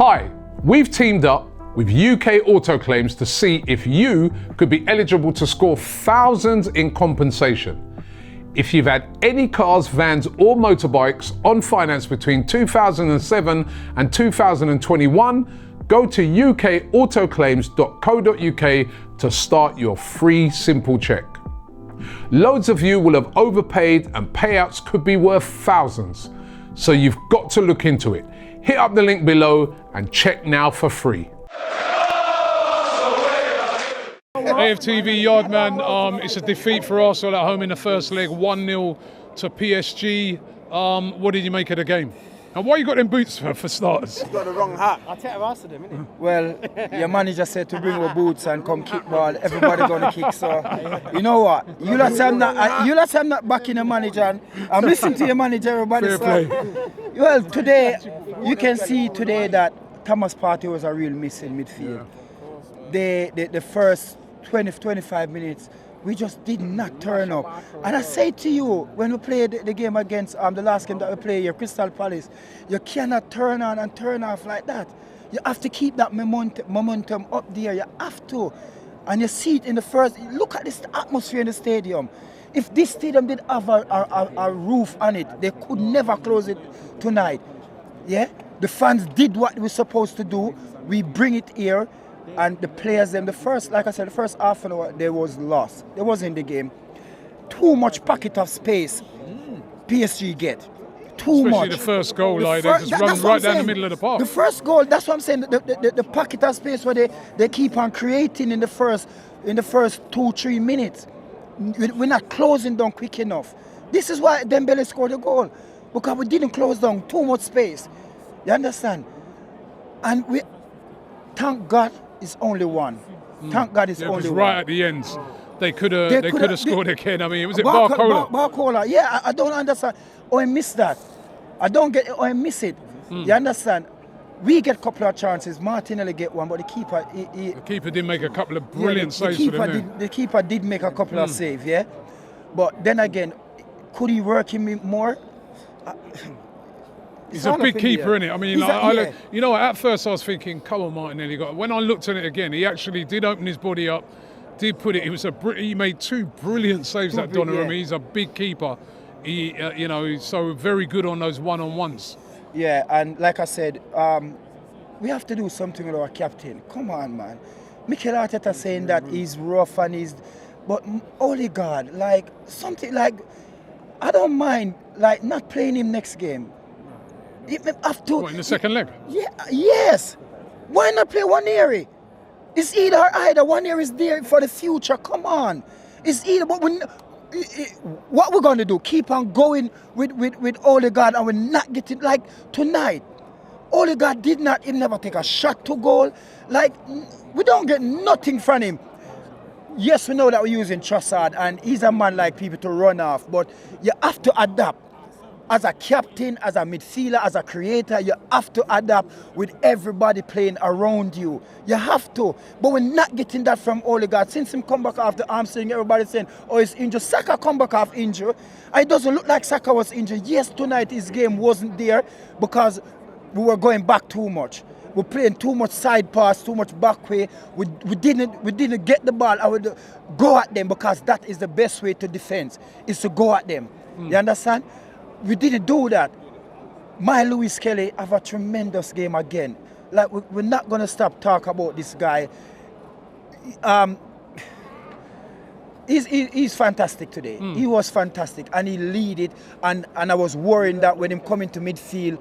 Hi, we've teamed up with UK Auto Claims to see if you could be eligible to score thousands in compensation. If you've had any cars, vans or motorbikes on finance between 2007 and 2021, go to ukautoclaims.co.uk to start your free simple check. Loads of you will have overpaid and payouts could be worth thousands, so you've got to look into it. Hit up the link below and check now for free. AFTV Yardman, it's a defeat for Arsenal at home in the first leg, 1-0 to PSG. What did you make of the game? And why you got them boots for starters? You got the wrong hat. I'll take a rest of them, innit? Well, your manager said to bring our boots and come kick ball. Everybody gonna kick, so you know what? You lot say I'm not backing the manager. And I'm listening to your manager, everybody. Fair play. Well, today, you can see today that Thomas Partey was a real miss in midfield. The first 20-25 minutes, we just did not turn up. And I say to you, when we played the game against the last game that we played here, Crystal Palace, you cannot turn on and turn off like that. You have to keep that momentum up there. You have to. And you see it in the first. Look at this atmosphere in the stadium. If this stadium did have a roof on it, they could never close it tonight. Yeah, the fans did what they were supposed to do. We bring it here. And the players, the first half an hour, they was lost. They was in the game. Too much pocket of space PSG get. Especially the first goal, they just run right down the middle of the park. The first goal, that's what I'm saying, the pocket of space where they keep on creating in the first 2-3 minutes. We're not closing down quick enough. This is why Dembele scored a goal. Because we didn't close down too much space. You understand? And we, thank God, it's only one. Thank God it's only one. Right at the end, they could have scored again. I mean, was it Barcola? Barcola, yeah, I don't understand. Oh, I missed that. I don't get it, or I miss it. You understand? We get a couple of chances. Martinelli get one, but the keeper... The keeper did make a couple of brilliant saves for them. The keeper did make a couple of saves, yeah? But then again, could he work him more? He's a big keeper, isn't it? I mean, you know, at first I was thinking, come on, Martinelli. When I looked at it again, he actually did open his body up, did put it. He made 2 brilliant saves at Donnarumma. Yeah. He's a big keeper. He, he's so very good on those one-on-ones. Yeah, and like I said, we have to do something with our captain. Come on, man. Mikel Arteta saying that he's rough and but Odegaard, something like, I don't mind not playing him next game. What, in the second leg? Yeah, yes. Why not play Waneri? It's either or either. Waneri is there for the future. Come on. It's either. But what we're going to do? Keep on going with Odegaard, and we're not getting tonight. Odegaard he never take a shot to goal. We don't get nothing from him. Yes, we know that we're using Trossard, and he's a man like people to run off. But you have to adapt. As a captain, as a midfielder, as a creator, you have to adapt with everybody playing around you. You have to. But we're not getting that from Odegaard. Since him come back after hamstring, everybody's saying, oh, he's injured. Saka come back off injured. It doesn't look like Saka was injured. Yes, tonight his game wasn't there because we were going back too much. We're playing too much side pass, too much back way. We didn't get the ball. I would go at them because that is the best way to defend, is to go at them. You understand? We didn't do that. My Lewis Kelly have a tremendous game again. We're not going to stop talking about this guy. He's fantastic today. He was fantastic, and he lead it. And I was worrying that when him coming to midfield,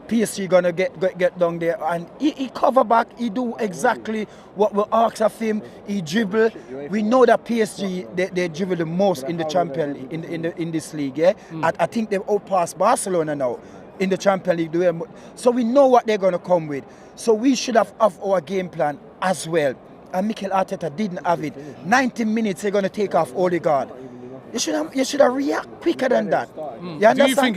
PSG gonna get down there, and he cover back. He do exactly what we ask of him. He dribble. We know that PSG they dribble the most in the Champions League in this league. Yeah, I think they've outpassed Barcelona now in the Champions League. So we know what they're gonna come with. So we should have our game plan as well. And Mikel Arteta didn't have it. 90 minutes they're gonna take off Odegaard. You should have react quicker than that. Do you think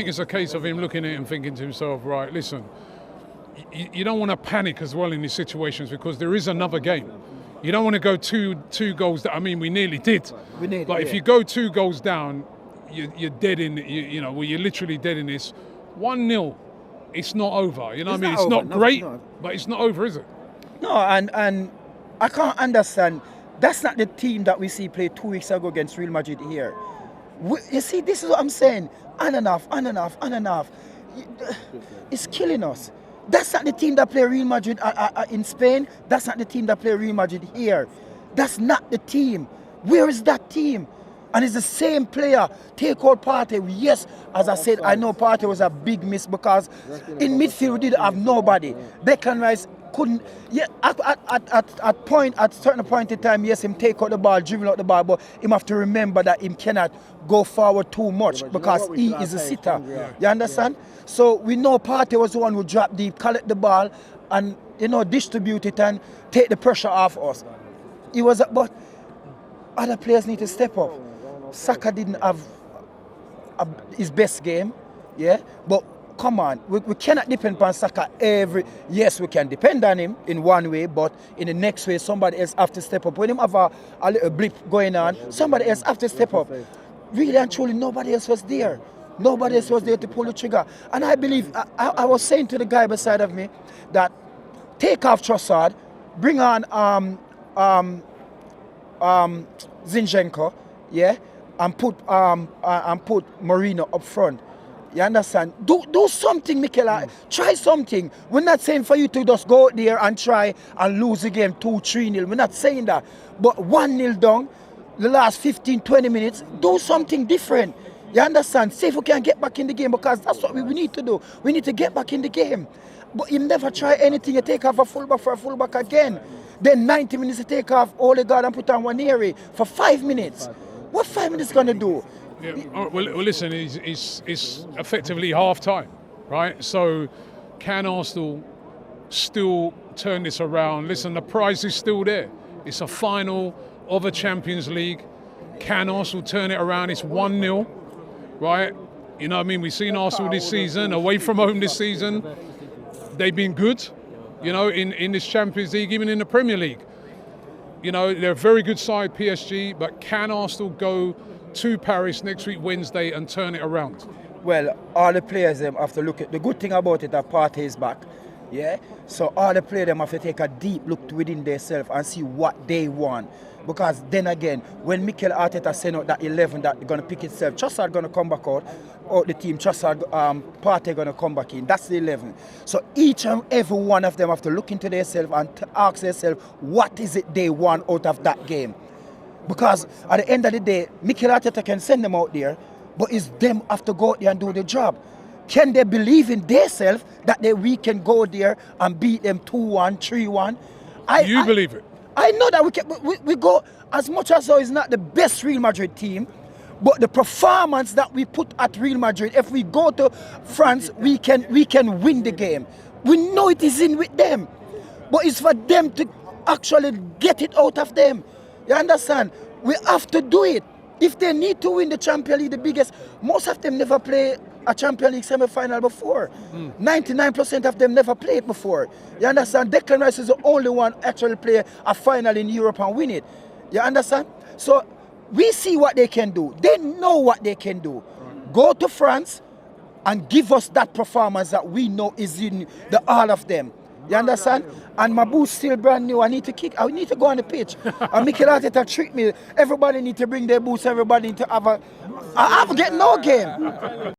it's a case of him looking at it and thinking to himself, right, listen, you don't want to panic as well in these situations because there is another game. You don't want to go two goals down. I mean, we nearly did. But if you go 2 goals down, you're dead in. You're literally dead in this. 1-0 it's not over. You know what I mean? not It's not over, no, great, no. but it's not over, is it? No, and I can't understand. That's not the team that we see play 2 weeks ago against Real Madrid here. You see, this is what I'm saying. On and off. It's killing us. That's not the team that play Real Madrid in Spain. That's not the team that play Real Madrid here. That's not the team. Where is that team? And it's the same player. Take out Partey. Yes, as I said, I know Partey was a big miss because in midfield we didn't have nobody. Declan Rice couldn't. Yeah, at certain point in time, yes, him take out the ball, dribble out the ball, but him have to remember that him cannot go forward too much because he is a sitter. You understand? So we know Partey was the one who dropped deep, collect the ball, and distribute it and take the pressure off us. He was, but other players need to step up. Saka didn't have his best game, yeah, but come on, we cannot depend on Saka yes, we can depend on him in one way, but in the next way, somebody else have to step up. When him have a little blip going on, somebody else have to step up. Really and truly, nobody else was there. Nobody else was there to pull the trigger. And I believe, I was saying to the guy beside of me that take off Trossard, bring on Zinchenko, yeah, and put Mourinho up front. You understand? Do something, Mikel. Try something. We're not saying for you to just go out there and try and lose the game 2-3-0. We're not saying that. But 1-0 down, the last 15-20 minutes, do something different. You understand? See if we can get back in the game, because that's what we need to do. We need to get back in the game. But you never try anything. You take off a fullback for a fullback again. Then 90 minutes you take off Odegaard and put on Waneri for 5 minutes. What 5 minutes going to do? Yeah. Well, listen, it's effectively half time, right? So can Arsenal still turn this around? Listen, the prize is still there. It's a final of a Champions League. Can Arsenal turn it around? It's 1-0, right? You know what I mean? We've seen Arsenal this season, away from home this season. They've been good, in this Champions League, even in the Premier League. They're a very good side, PSG, but can Arsenal go to Paris next week, Wednesday, and turn it around? Well, all the players have to look at the good thing about it that Partey is back. Yeah? So all the players have to take a deep look within themselves and see what they want. Because then again, when Mikel Arteta send out that 11 that they're going to pick itself, Trossard going to come back out the team, Trossard, Partey going to come back in. That's the 11. So each and every one of them have to look into themselves and ask themselves, what is it they want out of that game? Because at the end of the day, Mikel Arteta can send them out there, but it's them have to go out there and do the job. Can they believe in themselves that we can go there and beat them 2-1, 3-1? You believe it? I know that we can. We go, as much as though it's not the best Real Madrid team, but the performance that we put at Real Madrid, if we go to France, we can win the game. We know it is in with them, but it's for them to actually get it out of them. You understand? We have to do it. If they need to win the Champions League, the biggest, most of them never play a Champions League semi-final before. 99% of them never played before. You understand? Declan Rice is the only one actually play a final in Europe and win it. You understand? So we see what they can do. They know what they can do. Go to France and give us that performance that we know is in the all of them. You understand? And my boot's still brand new. I need to go on the pitch. And Mikel Arteta tricked me. Everybody need to bring their boots. Everybody need to have I have to get no game.